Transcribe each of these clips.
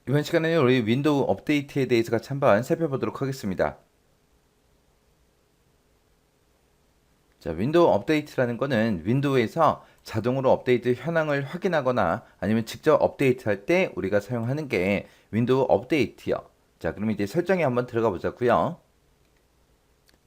이번 시간에는 우리 윈도우 업데이트에 대해서 같이 한번 살펴보도록 하겠습니다. 자, 윈도우 업데이트라는 거는 윈도우에서 자동으로 업데이트 현황을 확인하거나 아니면 직접 업데이트할 때 우리가 사용하는 게 윈도우 업데이트요. 자, 그럼 이제 설정에 한번 들어가 보자고요.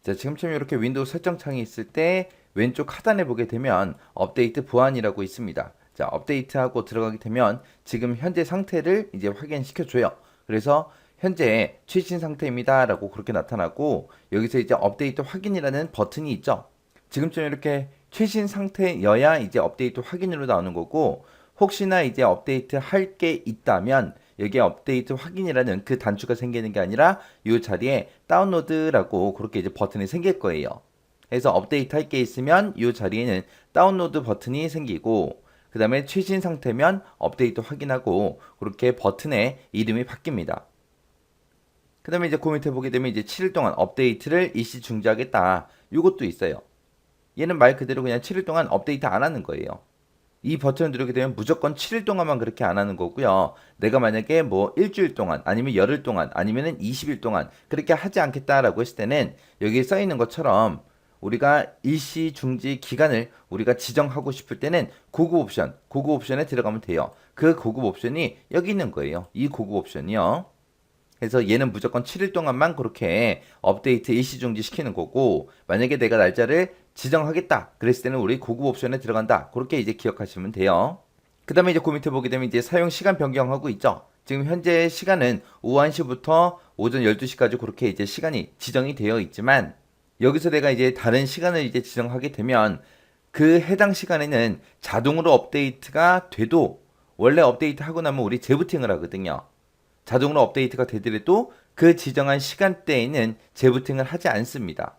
자, 지금처럼 이렇게 윈도우 설정 창이 있을 때 왼쪽 하단에 보게 되면 업데이트 보안이라고 있습니다. 자, 업데이트하고 들어가게 되면 지금 현재 상태를 이제 확인시켜 줘요. 그래서 현재 최신 상태입니다 라고 그렇게 나타나고, 여기서 이제 업데이트 확인이라는 버튼이 있죠. 지금처럼 이렇게 최신 상태여야 이제 업데이트 확인으로 나오는 거고, 혹시나 이제 업데이트 할 게 있다면 여기에 업데이트 확인이라는 그 단추가 생기는 게 아니라 이 자리에 다운로드라고 그렇게 이제 버튼이 생길 거예요. 그래서 업데이트 할 게 있으면 이 자리에는 다운로드 버튼이 생기고, 그 다음에 최신 상태면 업데이트 확인하고 그렇게 버튼의 이름이 바뀝니다. 그 다음에 이제 그 밑에 보게 되면 이제 7일 동안 업데이트를 일시 중지하겠다, 이것도 있어요. 얘는 말 그대로 그냥 7일 동안 업데이트 안 하는 거예요. 이 버튼을 누르게 되면 무조건 7일 동안만 그렇게 안 하는 거고요. 내가 만약에 뭐 일주일 동안 아니면 열흘 동안 아니면 20일 동안 그렇게 하지 않겠다라고 했을 때는 여기에 써 있는 것처럼 우리가 일시 중지 기간을 우리가 지정하고 싶을 때는 고급 옵션에 들어가면 돼요. 그 고급 옵션이 여기 있는 거예요. 이 고급 옵션이요. 그래서 얘는 무조건 7일 동안만 그렇게 업데이트 일시 중지 시키는 거고, 만약에 내가 날짜를 지정하겠다 그랬을 때는 우리 고급 옵션에 들어간다, 그렇게 이제 기억하시면 돼요. 그 다음에 이제 그 밑에 보게 되면 이제 사용 시간 변경하고 있죠. 지금 현재 시간은 오후 1시부터 오전 12시까지 그렇게 이제 시간이 지정이 되어 있지만, 여기서 내가 이제 다른 시간을 이제 지정하게 되면 그 해당 시간에는 자동으로 업데이트가 돼도, 원래 업데이트 하고 나면 우리 재부팅을 하거든요. 자동으로 업데이트가 되더라도 그 지정한 시간대에는 재부팅을 하지 않습니다.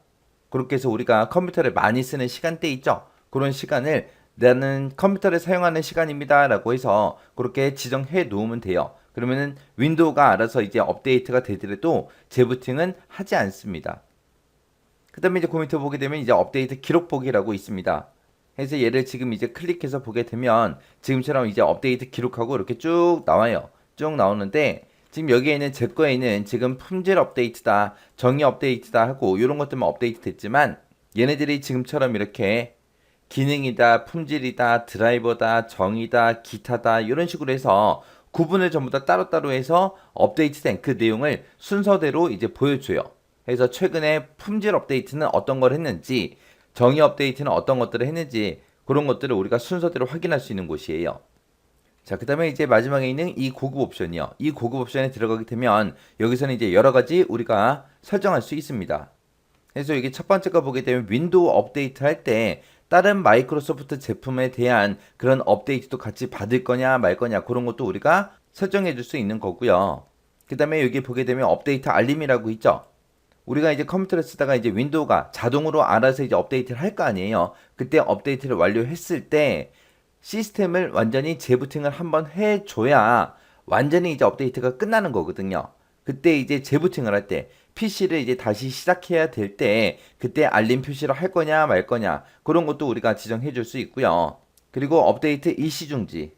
그렇게 해서 우리가 컴퓨터를 많이 쓰는 시간대 있죠? 그런 시간을 나는 컴퓨터를 사용하는 시간입니다 라고 해서 그렇게 지정해 놓으면 돼요. 그러면은 윈도우가 알아서 이제 업데이트가 되더라도 재부팅은 하지 않습니다. 그 다음에 이제 그 밑에 보게 되면 이제 업데이트 기록 보기라고 있습니다. 그래서 얘를 지금 이제 클릭해서 보게 되면 지금처럼 이제 업데이트 기록하고 이렇게 쭉 나와요. 쭉 나오는데, 지금 여기에는 제 거에는 지금 품질 업데이트다, 정의 업데이트다 하고 이런 것들만 업데이트 됐지만, 얘네들이 지금처럼 이렇게 기능이다, 품질이다, 드라이버다, 정의다, 기타다 이런 식으로 해서 구분을 전부 다 따로따로 해서 업데이트된 그 내용을 순서대로 이제 보여줘요. 그래서 최근에 품질 업데이트는 어떤 걸 했는지, 정의 업데이트는 어떤 것들을 했는지, 그런 것들을 우리가 순서대로 확인할 수 있는 곳이에요. 자, 그 다음에 이제 마지막에 있는 이 고급 옵션이요. 이 고급 옵션에 들어가게 되면 여기서는 이제 여러 가지 우리가 설정할 수 있습니다. 그래서 여기 첫 번째 거 보게 되면 윈도우 업데이트 할 때 다른 마이크로소프트 제품에 대한 그런 업데이트도 같이 받을 거냐 말 거냐, 그런 것도 우리가 설정해 줄 수 있는 거고요. 그 다음에 여기 보게 되면 업데이트 알림이라고 있죠. 우리가 이제 컴퓨터를 쓰다가 이제 윈도우가 자동으로 알아서 이제 업데이트를 할 거 아니에요. 그때 업데이트를 완료했을 때 시스템을 완전히 재부팅을 한번 해줘야 완전히 이제 업데이트가 끝나는 거거든요. 그때 이제 재부팅을 할 때 PC를 이제 다시 시작해야 될 때 그때 알림 표시를 할 거냐 말 거냐, 그런 것도 우리가 지정해 줄 수 있고요. 그리고 업데이트 일시중지,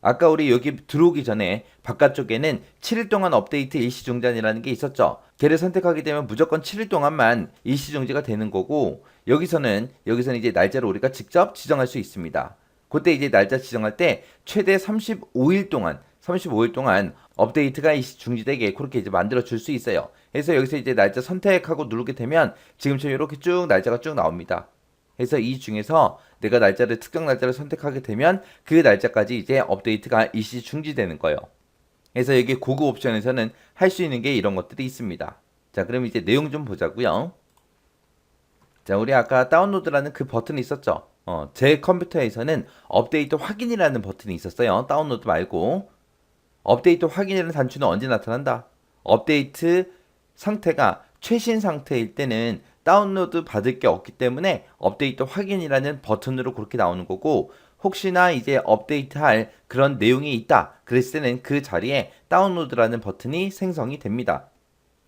아까 우리 여기 들어오기 전에 바깥쪽에는 7일 동안 업데이트 일시중단이라는 게 있었죠. 걔를 선택하게 되면 무조건 7일 동안만 일시중지가 되는 거고, 여기서는 이제 날짜를 우리가 직접 지정할 수 있습니다. 그때 이제 날짜 지정할 때 최대 35일 동안 업데이트가 일시중지되게 그렇게 이제 만들어 줄 수 있어요. 그래서 여기서 이제 날짜 선택하고 누르게 되면 지금처럼 이렇게 쭉 날짜가 쭉 나옵니다. 그래서 이 중에서 내가 특정 날짜를 선택하게 되면 그 날짜까지 이제 업데이트가 일시 중지되는 거예요. 그래서 여기 고급 옵션에서는 할 수 있는 게 이런 것들이 있습니다. 자, 그럼 이제 내용 좀 보자고요. 자, 우리 아까 다운로드라는 그 버튼이 있었죠. 제 컴퓨터에서는 업데이트 확인이라는 버튼이 있었어요. 다운로드 말고. 업데이트 확인이라는 단추는 언제 나타난다? 업데이트 상태가 최신 상태일 때는 다운로드 받을 게 없기 때문에 업데이트 확인이라는 버튼으로 그렇게 나오는 거고, 혹시나 이제 업데이트할 그런 내용이 있다 그랬을 때는 그 자리에 다운로드라는 버튼이 생성이 됩니다.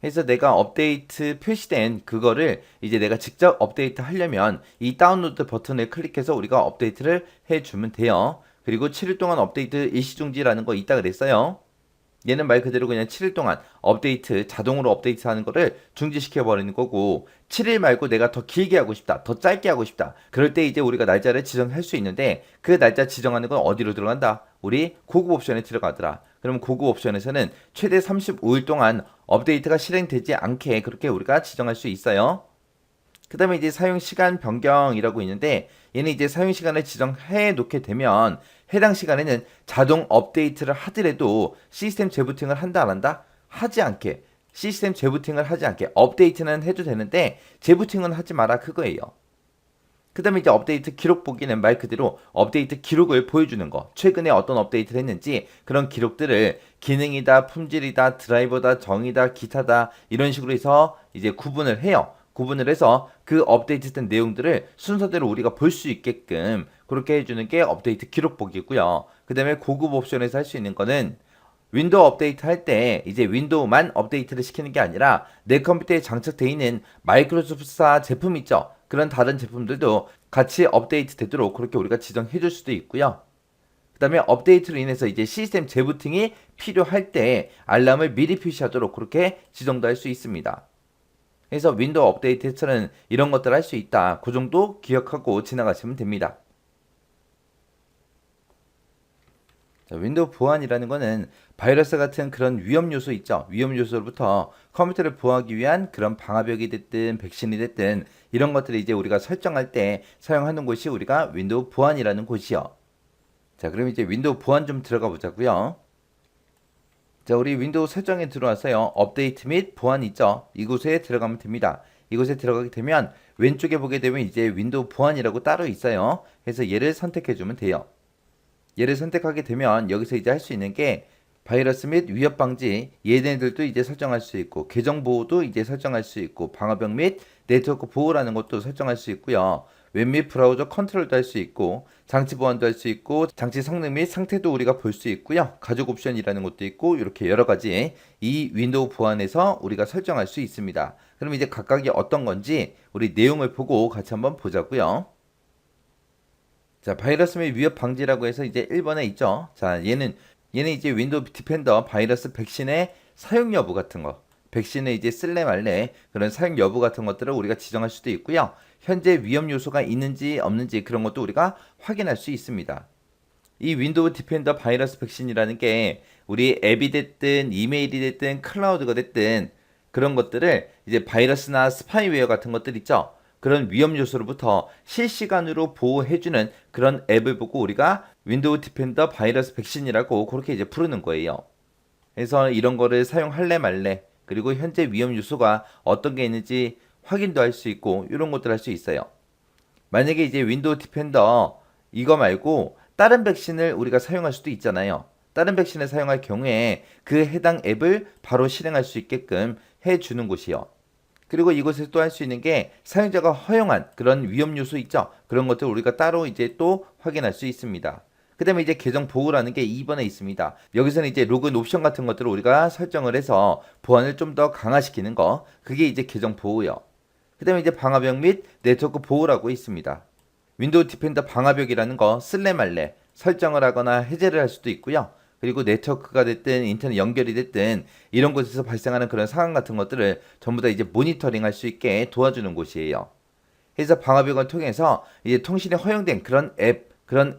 그래서 내가 업데이트 표시된 그거를 이제 내가 직접 업데이트 하려면 이 다운로드 버튼을 클릭해서 우리가 업데이트를 해주면 돼요. 그리고 7일 동안 업데이트 일시중지라는 거 있다 그랬어요. 얘는 말 그대로 그냥 7일 동안 업데이트, 자동으로 업데이트 하는 거를 중지시켜 버리는 거고, 7일 말고 내가 더 길게 하고 싶다, 더 짧게 하고 싶다. 그럴 때 이제 우리가 날짜를 지정할 수 있는데, 그 날짜 지정하는 건 어디로 들어간다? 우리 고급 옵션에 들어가더라. 그럼 고급 옵션에서는 최대 35일 동안 업데이트가 실행되지 않게 그렇게 우리가 지정할 수 있어요. 그 다음에 이제 사용시간 변경이라고 있는데, 얘는 이제 사용시간을 지정해 놓게 되면 해당 시간에는 자동 업데이트를 하더라도 시스템 재부팅을 한다 안 한다? 하지 않게, 시스템 재부팅을 하지 않게, 업데이트는 해도 되는데 재부팅은 하지 마라 그거예요. 그 다음에 이제 업데이트 기록 보기는 말 그대로 업데이트 기록을 보여주는 거, 최근에 어떤 업데이트를 했는지 그런 기록들을 기능이다, 품질이다, 드라이버다, 정의다, 기타다 이런 식으로 해서 이제 구분을 해요. 구분을 해서 그 업데이트된 내용들을 순서대로 우리가 볼 수 있게끔 그렇게 해주는 게 업데이트 기록 보기고요. 그 다음에 고급 옵션에서 할 수 있는 거는 윈도우 업데이트 할 때 이제 윈도우만 업데이트를 시키는 게 아니라 내 컴퓨터에 장착되어 있는 마이크로소프트사 제품 있죠. 그런 다른 제품들도 같이 업데이트 되도록 그렇게 우리가 지정해 줄 수도 있고요. 그 다음에 업데이트로 인해서 이제 시스템 재부팅이 필요할 때 알람을 미리 표시하도록 그렇게 지정도 할 수 있습니다. 그래서 윈도우 업데이트에서는 이런 것들 할 수 있다. 그 정도 기억하고 지나가시면 됩니다. 자, 윈도우 보안이라는 거는 바이러스 같은 그런 위험 요소 있죠. 위험 요소로부터 컴퓨터를 보호하기 위한 그런 방화벽이 됐든 백신이 됐든 이런 것들을 이제 우리가 설정할 때 사용하는 곳이 우리가 윈도우 보안이라는 곳이요. 자, 그럼 이제 윈도우 보안 좀 들어가 보자고요. 자, 우리 윈도우 설정에 들어와서요. 업데이트 및 보안 있죠. 이곳에 들어가면 됩니다. 이곳에 들어가게 되면 왼쪽에 보게 되면 이제 윈도우 보안이라고 따로 있어요. 그래서 얘를 선택해 주면 돼요. 얘를 선택하게 되면 여기서 이제 할 수 있는 게 바이러스 및 위협 방지 얘네들도 이제 설정할 수 있고 계정 보호도 이제 설정할 수 있고 방화벽 및 네트워크 보호라는 것도 설정할 수 있고요. 웹 및 브라우저 컨트롤도 할 수 있고 장치 보안도 할 수 있고 장치 성능 및 상태도 우리가 볼 수 있고요. 가족 옵션이라는 것도 있고 이렇게 여러 가지 이 윈도우 보안에서 우리가 설정할 수 있습니다. 그럼 이제 각각이 어떤 건지 우리 내용을 보고 같이 한번 보자고요. 자, 바이러스 및 위협 방지라고 해서 이제 1번에 있죠. 자, 얘는 이제 윈도우 디펜더 바이러스 백신의 사용 여부 같은 거, 백신을 이제 쓸래 말래 그런 사용 여부 같은 것들을 우리가 지정할 수도 있고요. 현재 위험 요소가 있는지 없는지 그런 것도 우리가 확인할 수 있습니다. 이 윈도우 디펜더 바이러스 백신이라는 게 우리 앱이 됐든 이메일이 됐든 클라우드가 됐든 그런 것들을 이제 바이러스나 스파이웨어 같은 것들 있죠. 그런 위험 요소로부터 실시간으로 보호해주는 그런 앱을 보고 우리가 윈도우 디펜더 바이러스 백신이라고 그렇게 이제 부르는 거예요. 그래서 이런 거를 사용할래 말래 그리고 현재 위험 요소가 어떤 게 있는지 확인도 할 수 있고 이런 것들 할 수 있어요. 만약에 이제 윈도우 디펜더 이거 말고 다른 백신을 우리가 사용할 수도 있잖아요. 다른 백신을 사용할 경우에 그 해당 앱을 바로 실행할 수 있게끔 해주는 곳이요. 그리고 이곳에서 또 할 수 있는 게 사용자가 허용한 그런 위험 요소 있죠. 그런 것들 우리가 따로 이제 또 확인할 수 있습니다. 그 다음에 이제 계정 보호라는 게 2번에 있습니다. 여기서는 이제 로그인 옵션 같은 것들을 우리가 설정을 해서 보안을 좀 더 강화시키는 거. 그게 이제 계정 보호요. 그 다음에 이제 방화벽 및 네트워크 보호라고 있습니다. 윈도우 디펜더 방화벽이라는 거 쓸래 말래 설정을 하거나 해제를 할 수도 있고요. 그리고 네트워크가 됐든 인터넷 연결이 됐든 이런 곳에서 발생하는 그런 상황 같은 것들을 전부 다 이제 모니터링 할 수 있게 도와주는 곳이에요. 그래서 방화벽을 통해서 이제 통신에 허용된 그런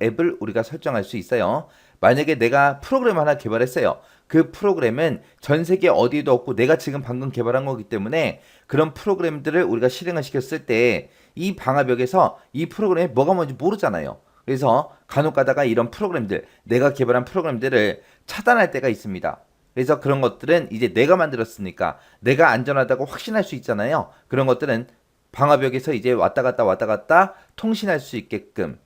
앱을 우리가 설정할 수 있어요. 만약에 내가 프로그램 하나 개발했어요. 그 프로그램은 전 세계 어디에도 없고 내가 지금 방금 개발한 거기 때문에 그런 프로그램들을 우리가 실행을 시켰을 때 이 방화벽에서 이 프로그램이 뭐가 뭔지 모르잖아요. 그래서 간혹 가다가 이런 프로그램들, 내가 개발한 프로그램들을 차단할 때가 있습니다. 그래서 그런 것들은 이제 내가 만들었으니까 내가 안전하다고 확신할 수 있잖아요. 그런 것들은 방화벽에서 이제 왔다 갔다 통신할 수 있게끔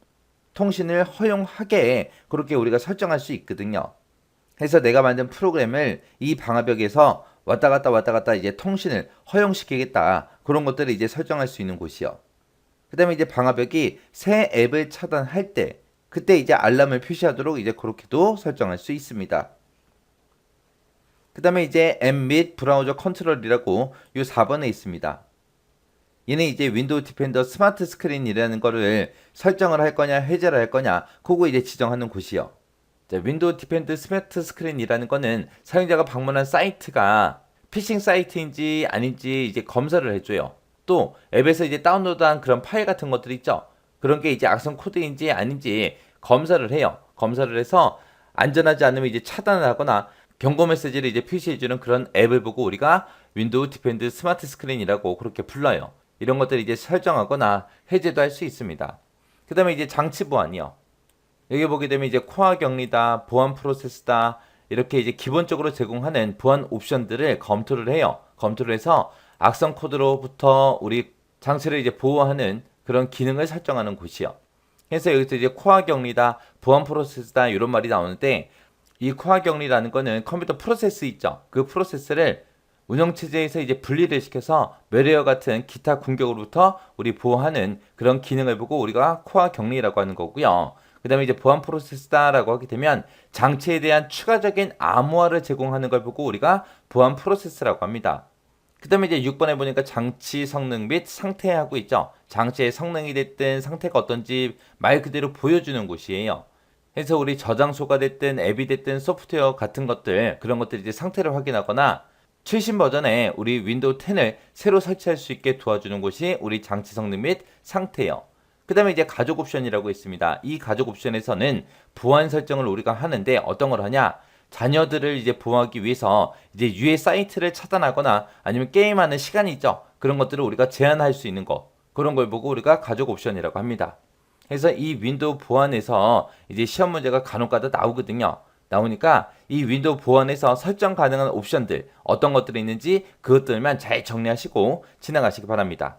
통신을 허용하게 그렇게 우리가 설정할 수 있거든요. 그래서 내가 만든 프로그램을 이 방화벽에서 왔다 갔다 이제 통신을 허용시키겠다. 그런 것들을 이제 설정할 수 있는 곳이요. 그 다음에 이제 방화벽이 새 앱을 차단할 때 그때 이제 알람을 표시하도록 이제 그렇게도 설정할 수 있습니다. 그 다음에 이제 앱 및 브라우저 컨트롤이라고 이 4번에 있습니다. 얘는 이제 윈도우 디펜더 스마트 스크린이라는 거를 설정을 할 거냐 해제를 할 거냐 그거 이제 지정하는 곳이요. 자, 윈도우 디펜드 스마트 스크린이라는 거는 사용자가 방문한 사이트가 피싱 사이트인지 아닌지 이제 검사를 해줘요. 또 앱에서 이제 다운로드한 그런 파일 같은 것들 있죠. 그런 게 이제 악성 코드인지 아닌지 검사를 해요. 검사를 해서 안전하지 않으면 이제 차단을 하거나 경고 메시지를 이제 표시해주는 그런 앱을 보고 우리가 윈도우 디펜드 스마트 스크린이라고 그렇게 불러요. 이런 것들을 이제 설정하거나 해제도 할 수 있습니다. 그 다음에 이제 장치 보안이요. 여기 보게 되면 이제 코어 격리다, 보안 프로세스다, 이렇게 이제 기본적으로 제공하는 보안 옵션들을 검토를 해요. 검토를 해서 악성 코드로부터 우리 장치를 이제 보호하는 그런 기능을 설정하는 곳이요. 그래서 여기서 이제 코어 격리다, 보안 프로세스다 이런 말이 나오는데 이 코어 격리라는 거는 컴퓨터 프로세스 있죠. 그 프로세스를 운영체제에서 이제 분리를 시켜서 매레어 같은 기타 공격으로부터 우리 보호하는 그런 기능을 보고 우리가 코어 격리라고 하는 거고요. 그 다음에 이제 보안 프로세스다라고 하게 되면 장치에 대한 추가적인 암호화를 제공하는 걸 보고 우리가 보안 프로세스라고 합니다. 그 다음에 이제 6번에 보니까 장치 성능 및 상태하고 있죠. 장치의 성능이 됐든 상태가 어떤지 말 그대로 보여주는 곳이에요. 그래서 우리 저장소가 됐든 앱이 됐든 소프트웨어 같은 것들 그런 것들 이제 상태를 확인하거나 최신 버전의 우리 윈도우 10을 새로 설치할 수 있게 도와주는 곳이 우리 장치 성능 및 상태예요. 그 다음에 이제 가족 옵션이라고 있습니다. 이 가족 옵션에서는 보안 설정을 우리가 하는데 어떤 걸 하냐? 자녀들을 이제 보호하기 위해서 이제 유해 사이트를 차단하거나 아니면 게임하는 시간이 있죠. 그런 것들을 우리가 제한할 수 있는 거. 그런 걸 보고 우리가 가족 옵션이라고 합니다. 그래서 이 윈도우 보안에서 이제 시험 문제가 간혹가다 나오거든요. 나오니까 이 윈도우 보안에서 설정 가능한 옵션들 어떤 것들이 있는지 그것들만 잘 정리하시고 지나가시기 바랍니다.